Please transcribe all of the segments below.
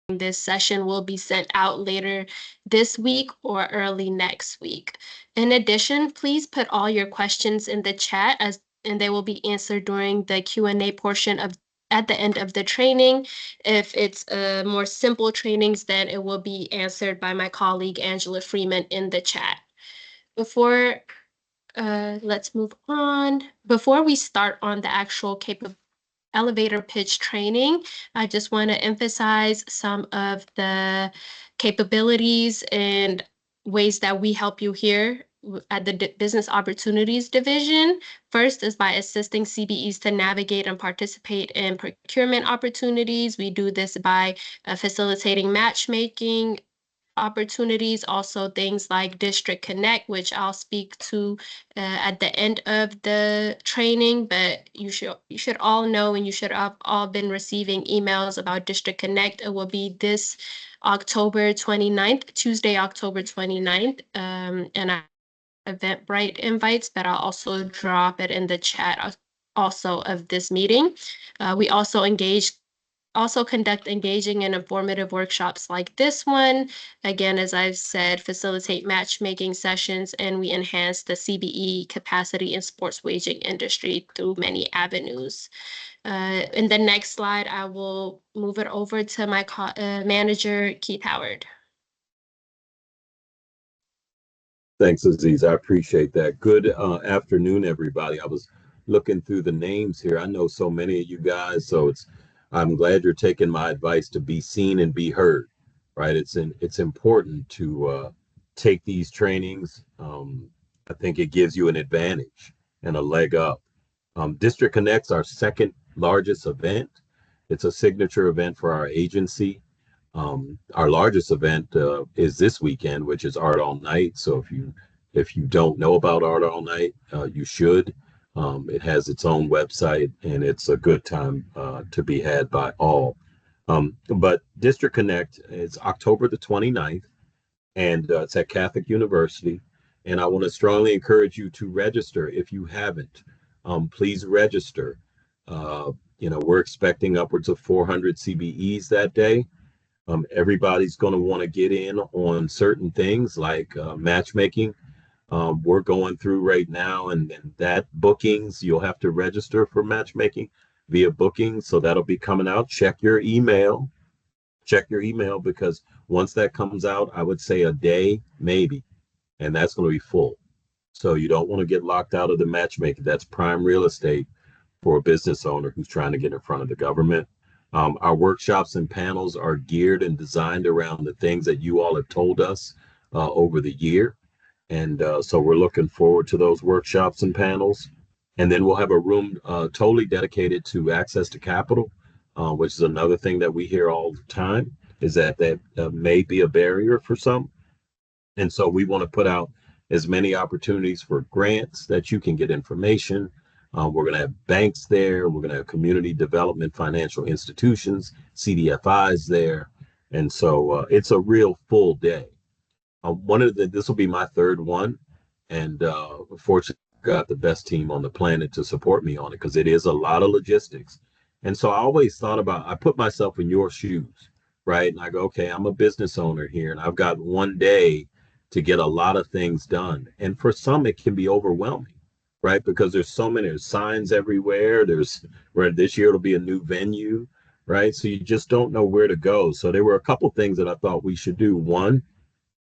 this session will be sent out later this week or early next week. In addition, please put all your questions in the chat and they will be answered during the Q&A portion of at the end of the training. If it's more simple trainings, then it will be answered by my colleague Angela Freeman in the chat. Let's move on. Before we start on the actual elevator pitch training, I just want to emphasize some of the capabilities and ways that we help you here at the Business Opportunities Division. First is by assisting CBEs to navigate and participate in procurement opportunities. We do this by facilitating matchmaking opportunities, also things like District Connect, which I'll speak to at the end of the training, but you should all know, and you should have all been receiving emails about District Connect. It will be this October 29th, Tuesday, October 29th, and I Eventbrite invites, but I'll also drop it in the chat also of this meeting. We also conduct engaging and informative workshops like this one. Again, as I've said, facilitate matchmaking sessions, and we enhance the CBE capacity in sports wagering industry through many avenues. In the next slide, I will move it over to my manager, Keith Howard. Thanks, Aziz. I appreciate that. Good afternoon, everybody. I was looking through the names here. I know so many of you guys, so I'm glad you're taking my advice to be seen and be heard, right? It's important to take these trainings. I think it gives you an advantage and a leg up. District Connect's our second largest event. It's a signature event for our agency. Our largest event is this weekend, which is Art All Night. So if you don't know about Art All Night, you should. It has its own website, and it's a good time to be had by all. But District Connect is October the 29th, and it's at Catholic University. And I want to strongly encourage you to register if you haven't. Please register. We're expecting upwards of 400 CBEs that day. Everybody's going to want to get in on certain things like matchmaking. We're going through right now, and that bookings, you'll have to register for matchmaking via booking. So that'll be coming out. Check your email, because once that comes out, I would say a day, maybe, and that's going to be full. So you don't want to get locked out of the matchmaking. That's prime real estate for a business owner who's trying to get in front of the government. Our workshops and panels are geared and designed around the things that you all have told us over the year. And so we're looking forward to those workshops and panels. And then we'll have a room totally dedicated to access to capital, which is another thing that we hear all the time, is that may be a barrier for some. And so we want to put out as many opportunities for grants that you can get information. We're going to have banks there. We're going to have community development financial institutions, CDFIs there. And so it's a real full day. This will be my third one. And fortunately, I've got the best team on the planet to support me on it, because it is a lot of logistics. And so I always thought I put myself in your shoes, right? And I go, okay, I'm a business owner here, and I've got one day to get a lot of things done. And for some, it can be overwhelming, right? Because there's signs everywhere. This year it'll be a new venue, right? So you just don't know where to go. So there were a couple things that I thought we should do. One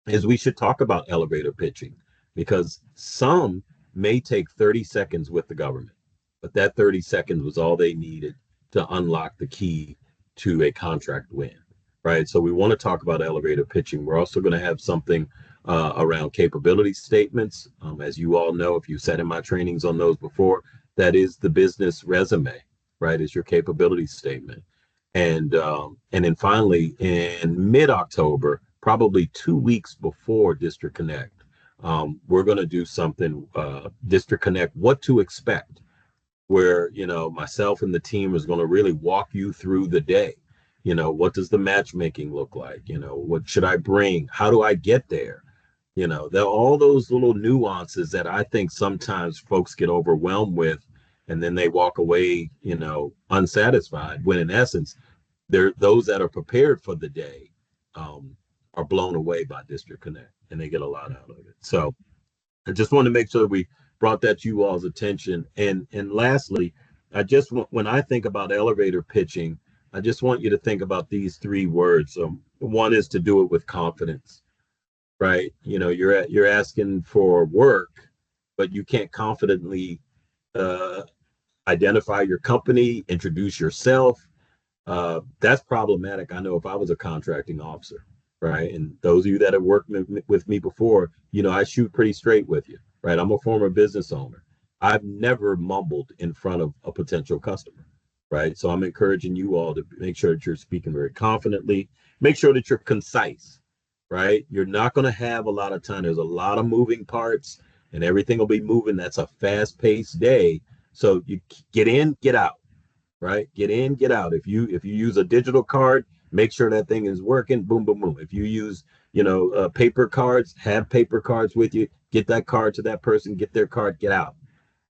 is we should talk about elevator pitching, because some may take 30 seconds with the government, but that 30 seconds was all they needed to unlock the key to a contract win, right? So we want to talk about elevator pitching. We're also going to have something around capability statements. As you all know, if you've sat in my trainings on those before, that is the business resume, right? Is your capability statement. And then finally, in mid-October, probably 2 weeks before District Connect, we're going to do something, District Connect, what to expect, where, myself and the team is going to really walk you through the day. What does the matchmaking look like? What should I bring? How do I get there? All those little nuances that I think sometimes folks get overwhelmed with, and then they walk away, unsatisfied, when in essence, those that are prepared for the day are blown away by District Connect, and they get a lot out of it. So I just want to make sure we brought that to you all's attention. And lastly, I just want, when I think about elevator pitching, I just want you to think about these three words. One is to do it with confidence, right? You know, you're asking for work, but you can't confidently uh, identify your company, introduce yourself. That's problematic. I know if I was a contracting officer, right? And those of you that have worked with me before, you know, I shoot pretty straight with you, right? I'm a former business owner. I've never mumbled in front of a potential customer, right? So I'm encouraging you all to make sure that you're speaking very confidently, make sure that you're concise, right? You're not going to have a lot of time. There's a lot of moving parts and everything will be moving. That's a fast paced day. So you get in, get out, right? Get in, get out. If you use a digital card, make sure that thing is working. Boom, boom, boom. If you use, you know, paper cards, have paper cards with you. Get that card to that person. Get their card. Get out,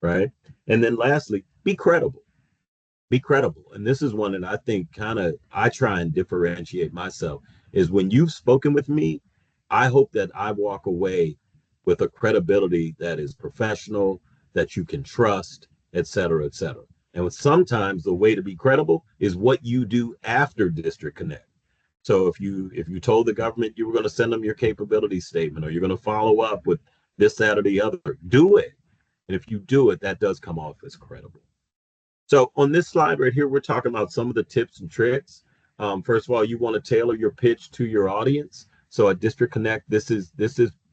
right? And then lastly, be credible. Be credible. And this is one that I think kind of I try and differentiate myself is when you've spoken with me, I hope that I walk away with a credibility that is professional, that you can trust, et cetera, et cetera. And sometimes the way to be credible is what you do after District Connect. So if you told the government you were going to send them your capability statement or you're going to follow up with this, that, or the other, do it. And if you do it, that does come off as credible. So on this slide right here, we're talking about some of the tips and tricks. First of all, you want to tailor your pitch to your audience. So at District Connect, this is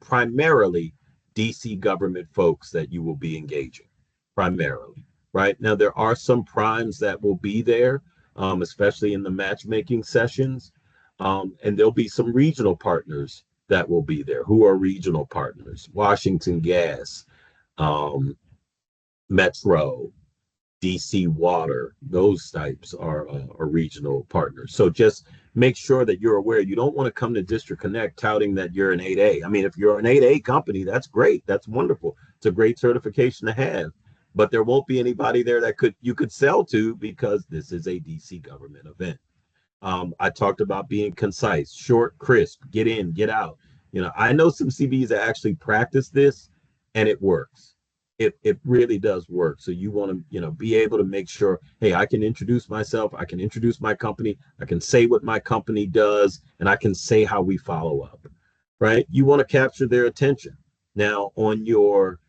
primarily DC government folks that you will be engaging, primarily, right? Now, there are some primes that will be there, especially in the matchmaking sessions. And there'll be some regional partners that will be there. Who are regional partners? Washington Gas, Metro, DC Water, those types are regional partners. So just make sure that you're aware. You don't want to come to District Connect touting that you're an 8A. I mean, if you're an 8A company, that's great. That's wonderful. It's a great certification to have. But there won't be anybody there that you could sell to because this is a DC government event. I talked about being concise, short, crisp, get in, get out. You know, I know some CBs that actually practice this and it works. It really does work. So you want to, you know, be able to make sure, hey, I can introduce myself, I can introduce my company, I can say what my company does, and I can say how we follow up, right? You want to capture their attention. Now, on your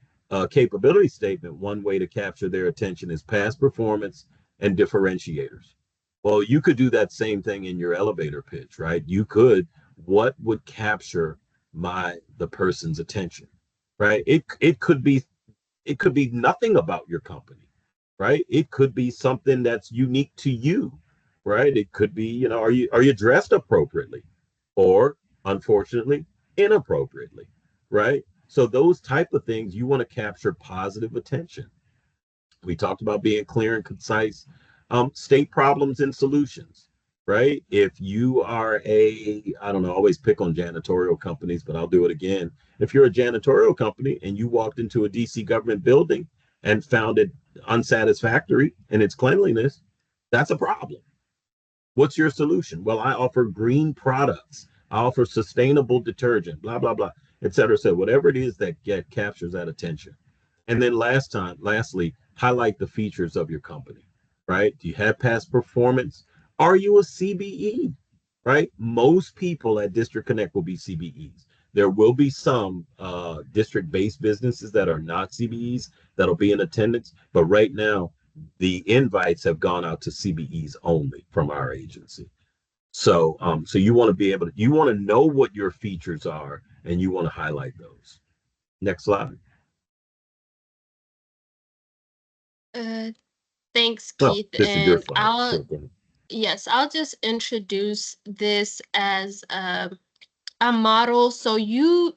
capability statement, one way to capture their attention is past performance and differentiators. Well, you could do that same thing in your elevator pitch, right? You could, what would capture the person's attention, right? It could be nothing about your company, right? It could be something that's unique to you, right? It could be, you know, are you dressed appropriately or unfortunately inappropriately, right? So those type of things you want to capture positive attention. We talked about being clear and concise. State problems and solutions, right? If you are I don't know, I always pick on janitorial companies, but I'll do it again. If you're a janitorial company and you walked into a DC government building and found it unsatisfactory in its cleanliness, that's a problem. What's your solution? Well, I offer green products. I offer sustainable detergent, blah, blah, blah, et cetera. So whatever it is that captures that attention. And then lastly, highlight the features of your company, right? Do you have past performance? Are you a CBE, right? Most people at District Connect will be CBEs. There will be some district-based businesses that are not CBEs that'll be in attendance, but right now, the invites have gone out to CBEs only from our agency. So, so you want to be able to, you want to know what your features are, and you want to highlight those. Next slide. Thanks, Well, Keith. this is your And slide. So yes, I'll just introduce this as a model. So you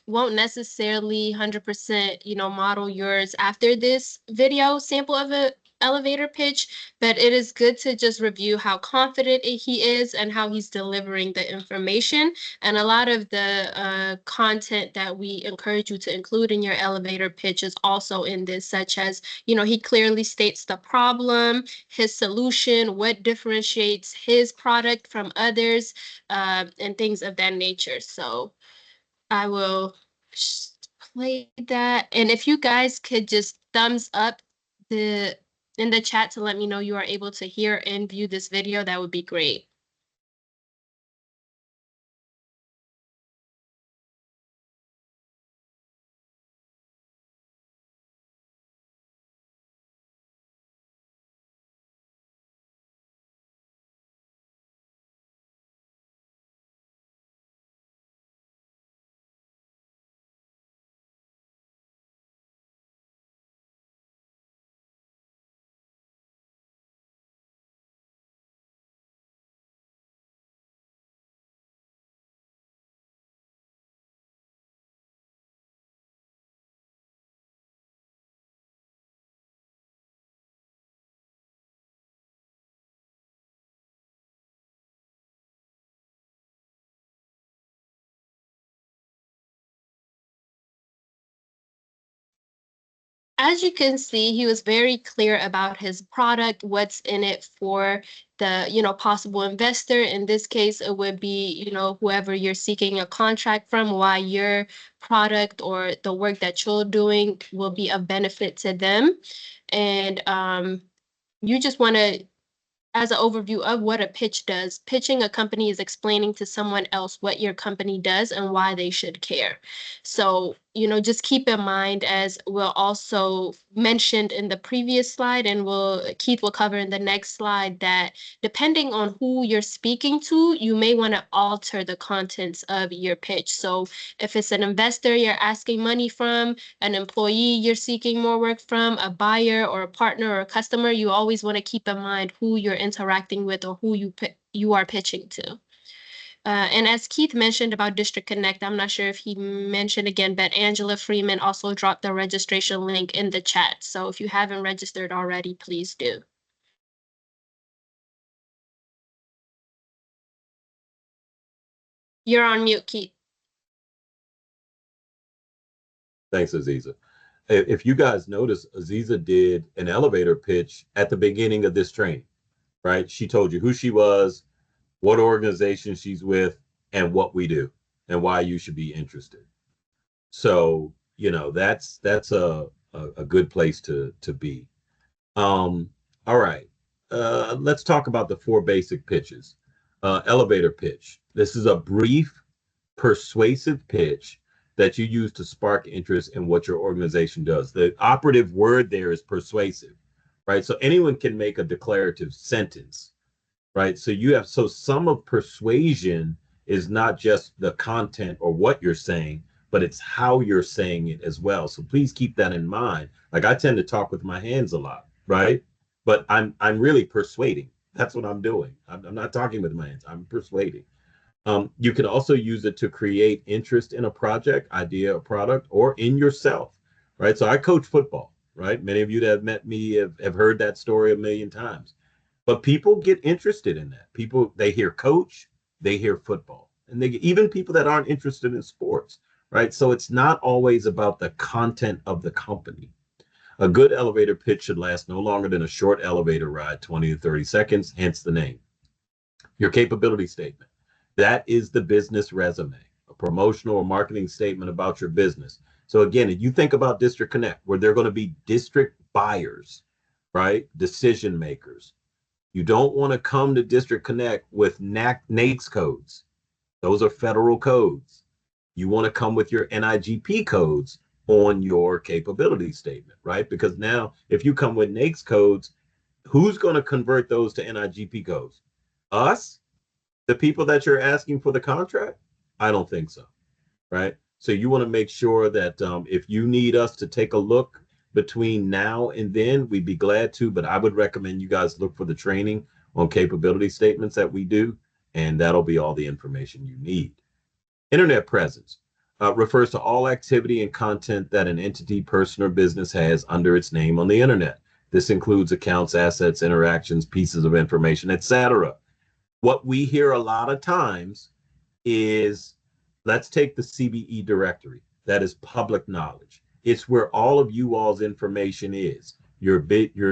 won't necessarily 100%, you know, model yours after this video sample of elevator pitch, but it is good to just review how confident he is and how he's delivering the information. And a lot of the content that we encourage you to include in your elevator pitch is also in this, such as, he clearly states the problem, his solution, what differentiates his product from others, and things of that nature. So I will play that. And if you guys could just thumbs up the in the chat to let me know you are able to hear and view this video, that would be great. As you can see, he was very clear about his product, what's in it for the, possible investor. In this case, it would be, whoever you're seeking a contract from, why your product or the work that you're doing will be of benefit to them. And you just want to, as an overview of what a pitch does, pitching a company is explaining to someone else what your company does and why they should care. So, just keep in mind, as we'll also mentioned in the previous slide, and Keith will cover in the next slide, that depending on who you're speaking to, you may want to alter the contents of your pitch. So if it's an investor you're asking money from, an employee you're seeking more work from, a buyer or a partner or a customer, you always want to keep in mind who you're interacting with or who you are pitching to. And as Keith mentioned about District Connect, I'm not sure if he mentioned again, but Angela Freeman also dropped the registration link in the chat. So if you haven't registered already, please do. You're on mute, Keith. Thanks, Aziza. If you guys notice, Aziza did an elevator pitch at the beginning of this training, right? She told you who she was, what organization she's with, and what we do, and why you should be interested. So, that's a good place to be. All right. Let's talk about the 4 basic pitches. Elevator pitch. This is a brief, persuasive pitch that you use to spark interest in what your organization does. The operative word there is persuasive, right? So anyone can make a declarative sentence, right? So some of persuasion is not just the content or what you're saying, but it's how you're saying it as well. So please keep that in mind. Like, I tend to talk with my hands a lot, right? But I'm really persuading. That's what I'm doing. I'm not talking with my hands. I'm persuading. You can also use it to create interest in a project, idea, or product, or in yourself, right? So I coach football, right? Many of you that have met me have heard that story a million times. But people get interested in that. People, they hear coach, they hear football, and even people that aren't interested in sports, right? So it's not always about the content of the company. A good elevator pitch should last no longer than a short elevator ride, 20 to 30 seconds, hence the name. Your capability statement. That is the business resume, a promotional or marketing statement about your business. So again, if you think about District Connect, where they're going to be district buyers, right? Decision makers. You don't want to come to District Connect with NAICS codes. Those are federal codes. You want to come with your NIGP codes on your capability statement, right? Because now if you come with NAICS codes, who's going to convert those to NIGP codes? Us? The people that you're asking for the contract? I don't think so, right? So you want to make sure that if you need us to take a look between now and then, we'd be glad to, but I would recommend you guys look for the training on capability statements that we do, and that'll be all the information you need. Internet presence refers to all activity and content that an entity, person, or business has under its name on the internet. This includes accounts, assets, interactions, pieces of information, etc. What we hear a lot of times is, let's take the CBE directory. That is public knowledge. It's where all of you all's information is. Your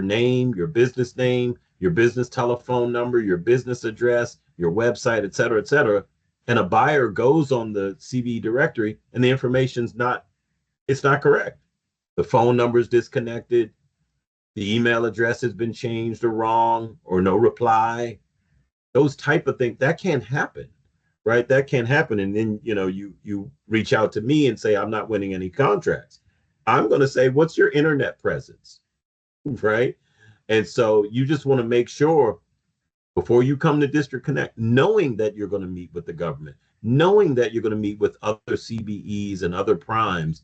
name, your business name, your business telephone number, your business address, your website, et cetera, et cetera. And a buyer goes on the CBE directory and the information's not, it's not correct. The phone number is disconnected. The email address has been changed or wrong or no reply. Those type of things, that can't happen, right? That can't happen. And then, you reach out to me and say, I'm not winning any contracts. I'm going to say, what's your internet presence, right? And so you just want to make sure before you come to District Connect, knowing that you're going to meet with the government, knowing that you're going to meet with other CBEs and other primes,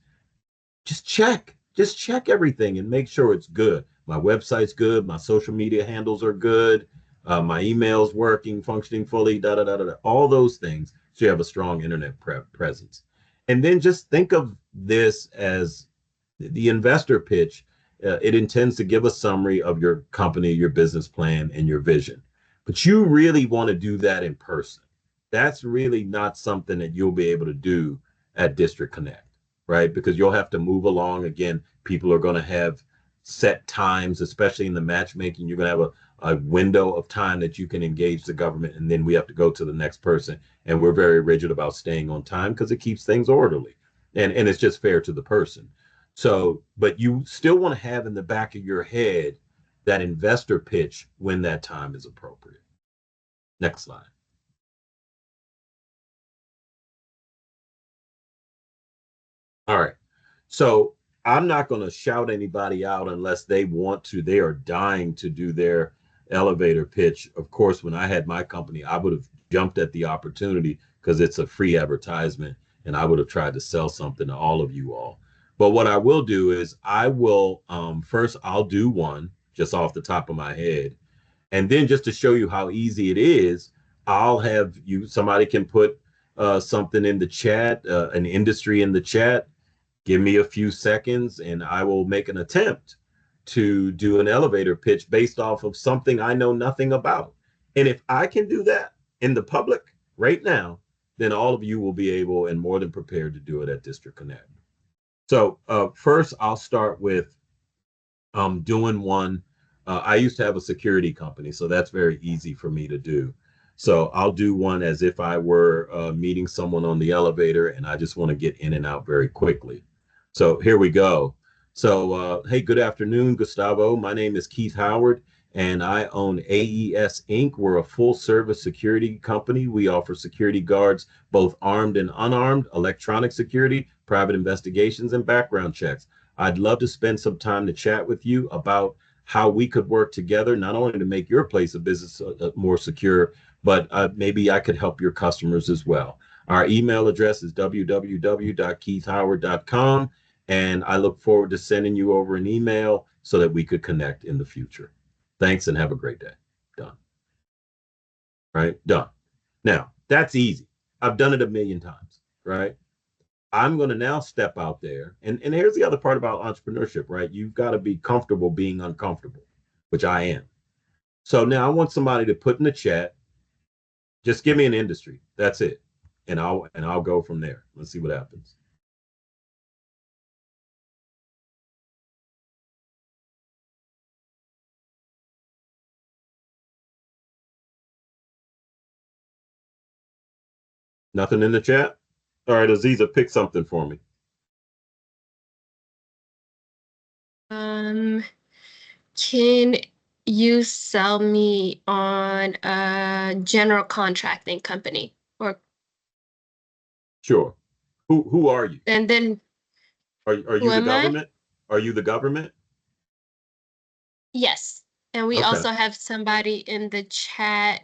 just check everything and make sure it's good. My website's good. My social media handles are good. My email's working, functioning fully, all those things. So you have a strong internet presence. And then just think of this as the investor pitch. It intends to give a summary of your company, your business plan, and your vision. But you really want to do that in person. That's really not something that you'll be able to do at District Connect, right? Because you'll have to move along. Again, people are going to have set times, especially in the matchmaking. You're going to have a window of time that you can engage the government, and then we have to go to the next person. And we're very rigid about staying on time because it keeps things orderly, and it's just fair to the person. So, but you still want to have in the back of your head that investor pitch when that time is appropriate. Next slide. All right. So I'm not going to shout anybody out unless they want to. They are dying to do their elevator pitch. Of course, when I had my company, I would have jumped at the opportunity because it's a free advertisement, and I would have tried to sell something to all of you all. But what I will do is I will first, I'll do one just off the top of my head. And then just to show you how easy it is, I'll have you, somebody can put something in the chat, an industry in the chat. Give me a few seconds and I will make an attempt to do an elevator pitch based off of something I know nothing about. And if I can do that in the public right now, then all of you will be able and more than prepared to do it at District Connect. So first, I'll start with doing one. I used to have a security company, so that's very easy for me to do. So I'll do one as if I were meeting someone on the elevator and I just want to get in and out very quickly. So here we go. So, hey, good afternoon, Gustavo. My name is Keith Howard, and I own AES Inc. We're a full-service security company. We offer security guards, both armed and unarmed, electronic security, private investigations, and background checks. I'd love to spend some time to chat with you about how we could work together, not only to make your place of business more secure, but maybe I could help your customers as well. Our email address is www.keithhoward.com. And I look forward to sending you over an email so that we could connect in the future. Thanks and have a great day. Done. Right? Done. Now, that's easy. I've done it a million times, right? I'm going to now step out there. And here's the other part about entrepreneurship, right? You've got to be comfortable being uncomfortable, which I am. So now I want somebody to put in the chat, just give me an industry. That's it. And I'll go from there. Let's see what happens. Nothing in the chat? All right, Aziza, pick something for me. Can you sell me on a general contracting company? Or Sure. Who are you? and then Are you the government? Are you the government? yes. And we Okay. also have somebody in the chat,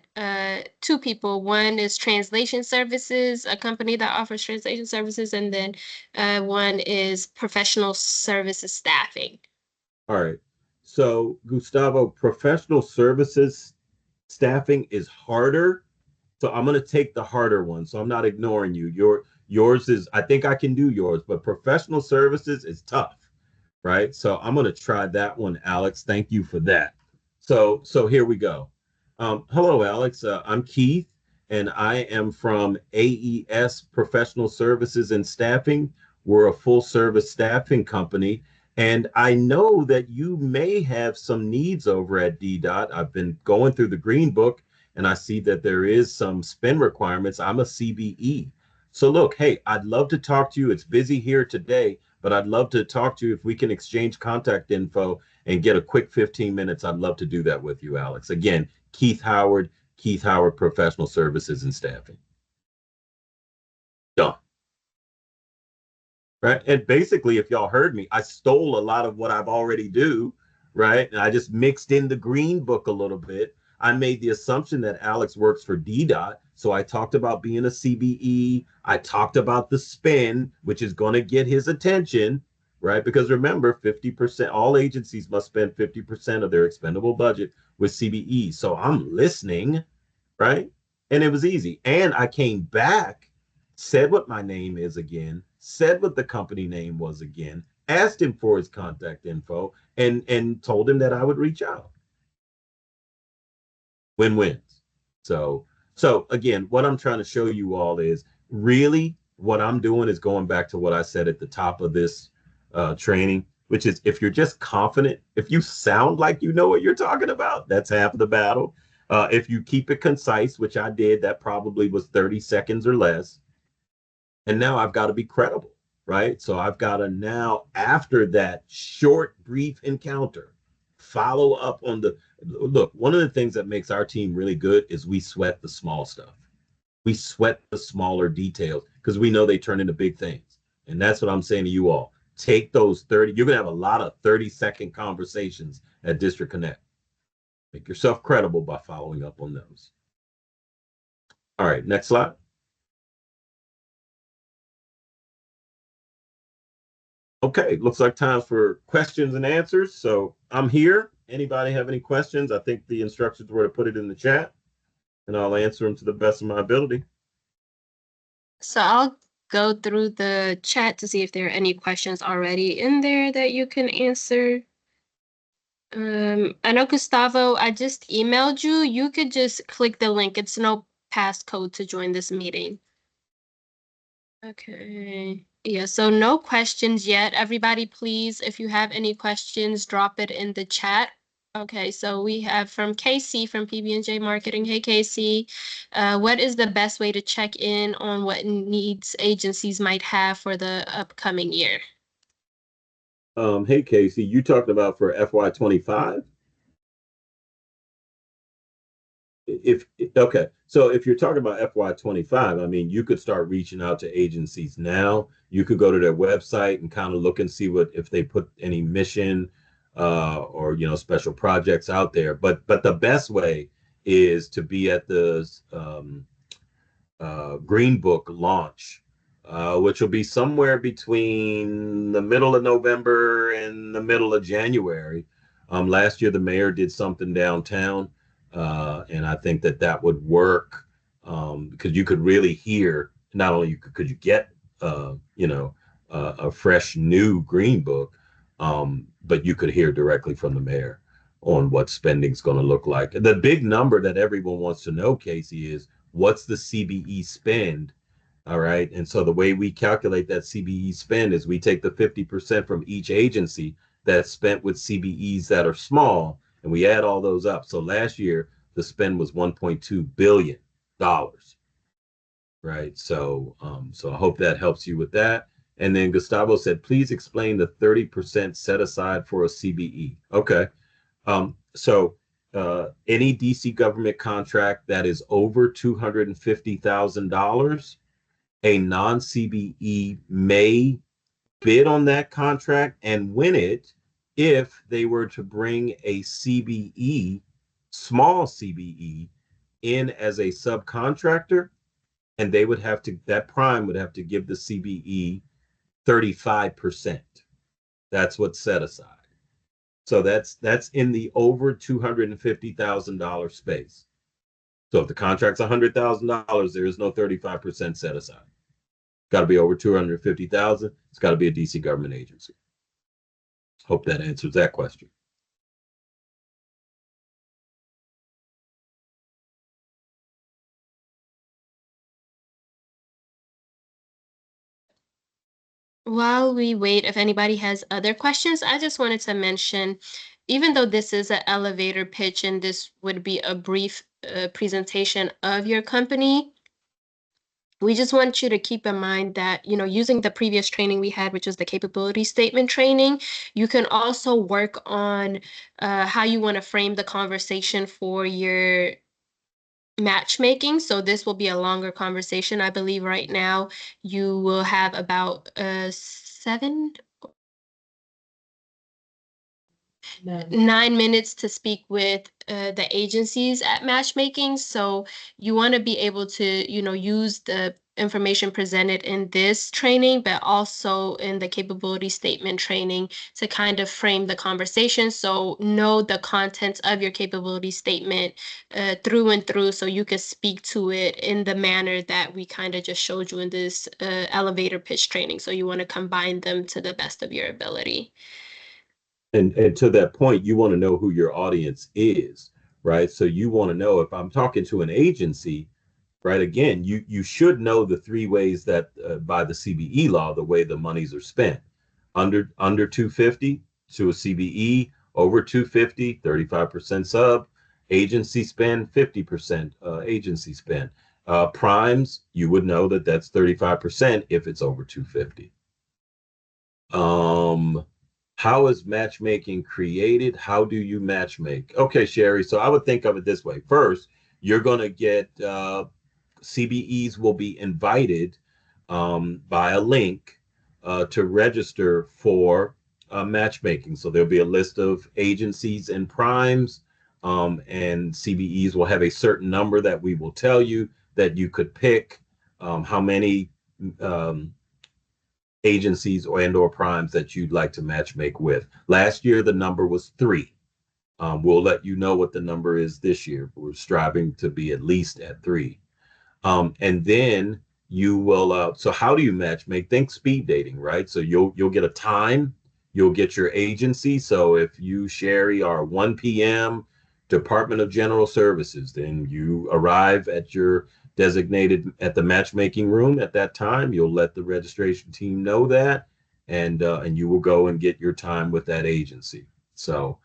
two people. One is translation services, a company that offers translation services, and then one is professional services staffing. All right. So, Gustavo, professional services staffing is harder. So I'm going to take the harder one. So I'm not ignoring you. Yours is, I think I can do yours, but professional services is tough. right? So I'm going to try that one, Alex. Thank you for that. So here we go. Hello, Alex. I'm Keith, and I am from AES Professional Services and Staffing. We're a full service staffing company. And I know that you may have some needs over at DDOT. I've been going through the Green Book, and I see that there is some spend requirements. I'm a CBE. So look, hey, I'd love to talk to you. It's busy here today, but I'd love to talk to you. If we can exchange contact info and get a quick 15 minutes, I'd love to do that with you, Alex. Again, Keith Howard Professional Services and Staffing. Done. Right. And basically, if y'all heard me, I stole a lot of what I've already do, right? And I just mixed in the Green Book a little bit. I made the assumption that Alex works for DDOT. So I talked about being a CBE. I talked about the spin, which is going to get his attention, right? Because remember, 50%, all agencies must spend 50% of their expendable budget with CBE. So I'm listening, right? And it was easy. And I came back, said what my name is again, said what the company name was again, asked him for his contact info, and told him that I would reach out. Win-wins. So again, what I'm trying to show you all is really what I'm doing is going back to what I said at the top of this training, which is if you're just confident, if you sound like you know what you're talking about, that's half of the battle. If you keep it concise, which I did, that probably was 30 seconds or less. And now I've got to be credible, right? So I've got to now, after that short, brief encounter, follow up on the look. One of the things that makes our team really good is we sweat the small stuff. We sweat the smaller details because we know they turn into big things. And that's what I'm saying to you all. Take those 30, you're going to have a lot of 30-second conversations at District Connect. Make yourself credible by following up on those. All right, next slide. Okay, looks like time for questions and answers. So I'm here. Anybody have any questions? I think the instructions were to put it in the chat, and I'll answer them to the best of my ability. So I'll go through the chat to see if there are any questions already in there that you can answer. I know, Gustavo, I just emailed you. You could just click the link. It's no passcode to join this meeting. Okay. Yeah, so no questions yet. Everybody, please, if you have any questions, drop it in the chat. Okay, so we have from Casey from PB&J Marketing. Hey, Casey, what is the best way to check in on what needs agencies might have for the upcoming year? Hey, Casey, you talked about for FY25? If okay, so if you're talking about FY25, I mean, you could start reaching out to agencies now. You could go to their website and kind of look and see what if they put any mission or special projects out there. But the best way is to be at the Green Book launch, which will be somewhere between the middle of November and the middle of January. Last year, the mayor did something downtown, and I think that would work because you could really hear. Not only could you get, a fresh new Green Book, but you could hear directly from the mayor on what spending's going to look like. The big number that everyone wants to know, Casey, is what's the CBE spend? All right. And so the way we calculate that CBE spend is we take the 50% from each agency that's spent with CBEs that are small, and we add all those up. So last year, the spend was $1.2 billion. Right. So I hope that helps you with that. And then Gustavo said, please explain the 30% set aside for a CBE. Okay. So any DC government contract that is over $250,000, a non-CBE may bid on that contract and win it if they were to bring a CBE, small CBE, in as a subcontractor, and they would have to, that prime would have to give the CBE 35%. That's what's set aside. So that's in the over $250,000 space. So if the contract's $100,000, there is no 35% set aside. Got to be over 250,000. It's got to be a DC government agency. Hope that answers that question. While we wait, if anybody has other questions, I just wanted to mention, even though this is an elevator pitch and this would be a brief presentation of your company, we just want you to keep in mind that, using the previous training we had, which was the capability statement training, you can also work on how you want to frame the conversation for your matchmaking. So this will be a longer conversation. I believe right now you will have about 7 9 minutes to speak with the agencies at matchmaking. So you want to be able to, use the information presented in this training, but also in the capability statement training to kind of frame the conversation. So know the contents of your capability statement through and through, so you can speak to it in the manner that we kind of just showed you in this elevator pitch training. So you want to combine them to the best of your ability. And to that point, you want to know who your audience is, right? So you want to know, if I'm talking to an agency, right? Again, you should know the three ways that by the CBE law, the way the monies are spent. Under 250 to a CBE, over 250, 35% sub, agency spend, 50% agency spend. Primes, you would know that that's 35% if it's over 250. How is matchmaking created? How do you matchmake? Okay, Sherry. So I would think of it this way. First, you're going to get CBEs will be invited by a link to register for matchmaking. So there'll be a list of agencies and primes, and CBEs will have a certain number that we will tell you that you could pick how many agencies or primes that you'd like to matchmake with. Last year, the number was 3. We'll let you know what the number is this year. We're striving to be at least at 3. And then you will. So how do you matchmake? Think speed dating, right? So you'll get a time. You'll get your agency. So if you, Sherry, are 1 p.m. Department of General Services, then you arrive at your designated at the matchmaking room at that time. You'll let the registration team know that, and you will go and get your time with that agency. So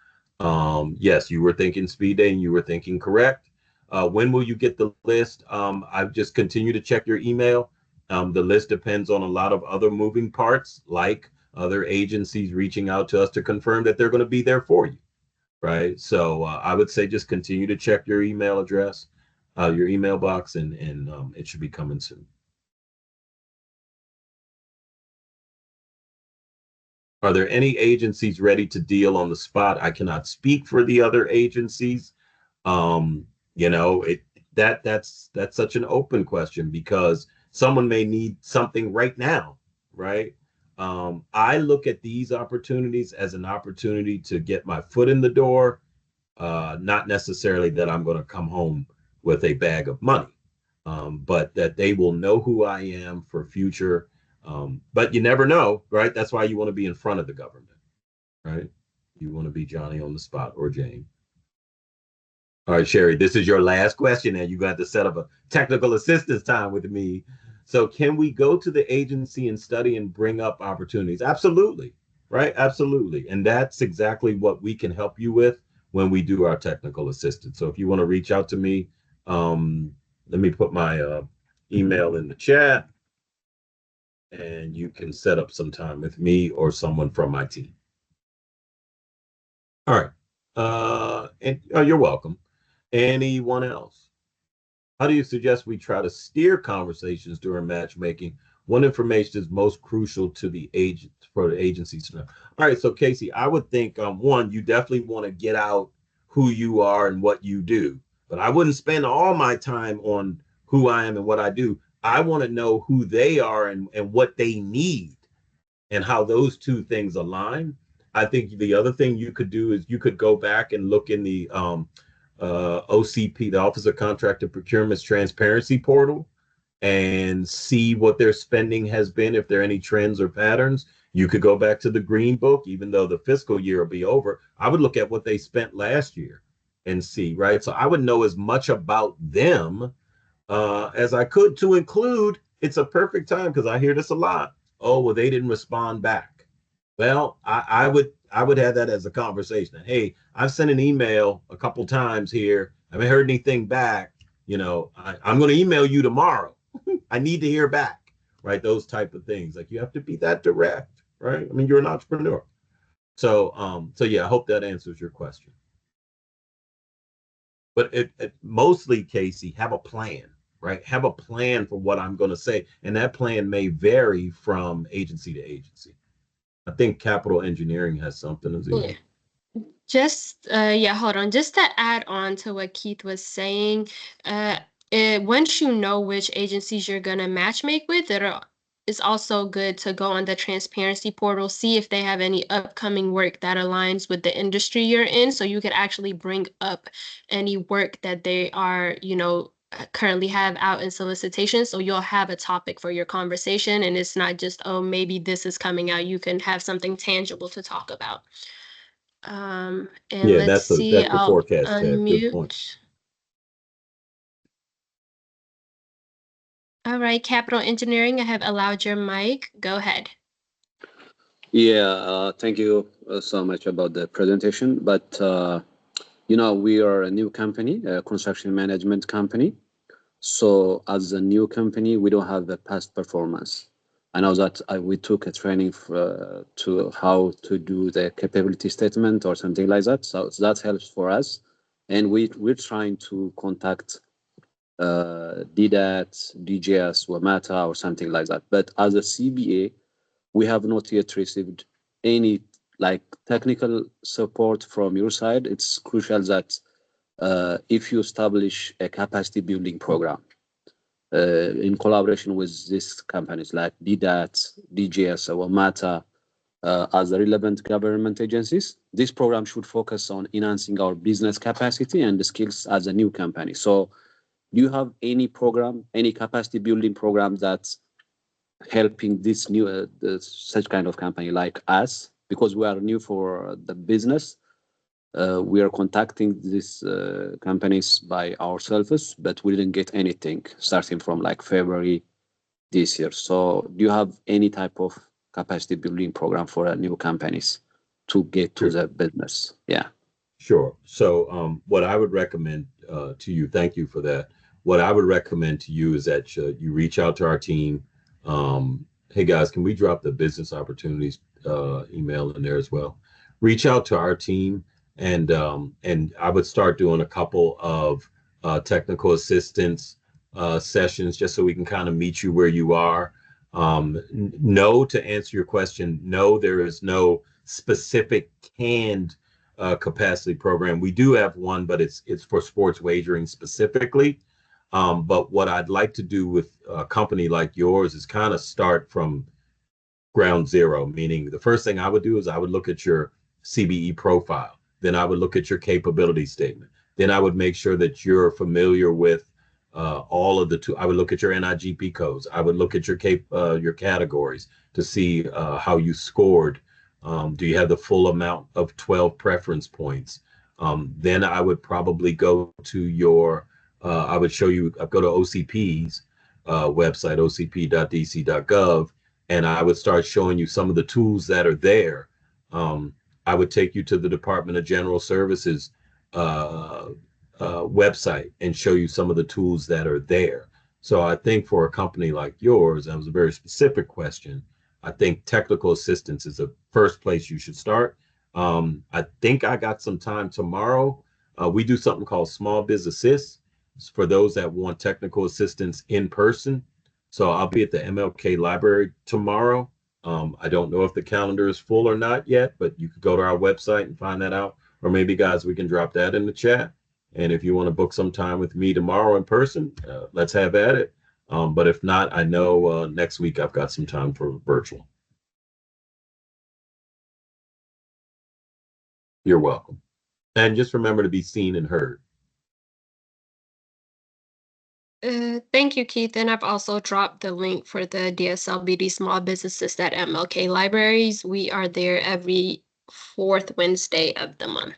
yes, you were thinking speed dating. You were thinking correct. When will you get the list? I just continue to check your email. The list depends on a lot of other moving parts, like other agencies reaching out to us to confirm that they're going to be there for you, right? So I would say just continue to check your email address, your email box, and it should be coming soon. Are there any agencies ready to deal on the spot? I cannot speak for the other agencies. You know, that's such an open question because someone may need something right now, right? I look at these opportunities as an opportunity to get my foot in the door, not necessarily that I'm going to come home with a bag of money, but that they will know who I am for future. But you never know, right? That's why you want to be in front of the government, right? You want to be Johnny on the spot or Jane. All right, Sherry, this is your last question, and you got to set up a technical assistance time with me. So, can we go to the agency and study and bring up opportunities? Absolutely, right? Absolutely. And that's exactly what we can help you with when we do our technical assistance. So, if you want to reach out to me, let me put my email in the chat, and you can set up some time with me or someone from my team. All right. And you're welcome. Anyone else? How do you suggest we try to steer conversations during matchmaking? What information is most crucial to the agent for the agencies to know? All right, so Casey, I would think one, you definitely want to get out who you are and what you do, but I wouldn't spend all my time on who I am and what I do. I want to know who they are and what they need and how those two things align. I think the other thing you could do is you could go back and look in the OCP, the Office of Contract Procurement's transparency portal, and see what their spending has been, if there are any trends or patterns. You could go back to the green book, even though the fiscal year will be over. I would look at what they spent last year and see, right? So I would know as much about them as I could, to include, it's a perfect time because I hear this a lot. Oh, well, they didn't respond back. Well, I would have that as a conversation. Hey, I've sent an email a couple times here. I haven't heard anything back. I'm going to email you tomorrow. I need to hear back, right? Those type of things. Like, you have to be that direct, right? I mean, you're an entrepreneur. So yeah, I hope that answers your question. But it mostly, Casey, have a plan, right? Have a plan for what I'm going to say, and that plan may vary from agency to agency. I think Capital Engineering has something as well. Yeah. Just yeah, hold on. Just to add on to what Keith was saying, once you know which agencies you're gonna matchmake with, it's also good to go on the transparency portal, see if they have any upcoming work that aligns with the industry you're in, so you could actually bring up any work that they are, currently have out in solicitation. So you'll have a topic for your conversation, and it's not just, oh, maybe this is coming out. You can have something tangible to talk about. And Yeah, let's see, that's the I'll forecast tab. Good point. unmute. All right, Capital Engineering, I have allowed your mic. Go ahead. Yeah, thank you so much about the presentation. But, we are a new company, a construction management company. So as a new company, we don't have the past performance. I know that we took a training to how to do the capability statement or something like that. So that helps for us. And we're trying to contact DDAT, DGS, WMATA, or something like that. But as a CBA, we have not yet received any technical support from your side. It's crucial that if you establish a capacity building program in collaboration with these companies like DDAT, DGS, or WMATA, as the relevant government agencies, this program should focus on enhancing our business capacity and the skills as a new company. So do you have any program, any capacity building program that's helping this new such kind of company like us, because we are new for the business? We are contacting these companies by ourselves, but we didn't get anything starting from February this year. So do you have any type of capacity building program for new companies to get to the business? Yeah. Sure. So what I would recommend to you, thank you for that. What I would recommend to you is that you reach out to our team. Hey guys, can we drop the business opportunities email in there as well? Reach out to our team, and I would start doing a couple of technical assistance sessions just so we can kind of meet you where you are. No, to answer your question, no, there is no specific canned capacity program. We do have one, but it's for sports wagering specifically. But what I'd like to do with a company like yours is kind of start from ground zero, meaning the first thing I would do is I would look at your CBE profile. Then I would look at your capability statement. Then I would make sure that you're familiar with all of the I would look at your NIGP codes. I would look at your categories to see how you scored. Do you have the full amount of 12 preference points? Then I would probably go to your, I would show you, go to OCP's website, ocp.dc.gov, and I would start showing you some of the tools that are there. I would take you to the Department of General Services website and show you some of the tools that are there. So I think for a company like yours, that was a very specific question. I think technical assistance is the first place you should start. I think I got some time tomorrow. We do something called Small Biz Assist for those that want technical assistance in person. So I'll be at the MLK Library tomorrow. I don't know if the calendar is full or not yet, but you could go to our website and find that out. Or maybe, guys, we can drop that in the chat. And if you want to book some time with me tomorrow in person, let's have at it. But if not, I know next week I've got some time for virtual. You're welcome. And just remember to be seen and heard. Thank you, Keith. And I've also dropped the link for the DSLBD Small Businesses at MLK Libraries. We are there every fourth Wednesday of the month.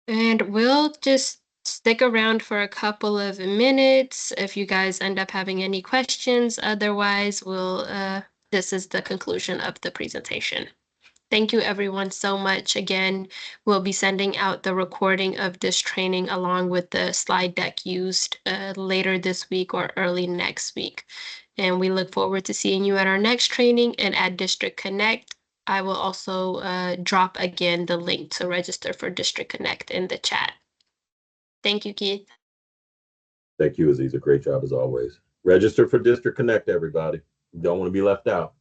And we'll just stick around for a couple of minutes if you guys end up having any questions. Otherwise, this is the conclusion of the presentation. Thank you everyone so much. Again, we'll be sending out the recording of this training along with the slide deck used later this week or early next week. And we look forward to seeing you at our next training and at District Connect. I will also drop again the link to register for District Connect in the chat. Thank you, Keith. Thank you, Aziza. Great job as always. Register for District Connect, everybody. You don't want to be left out.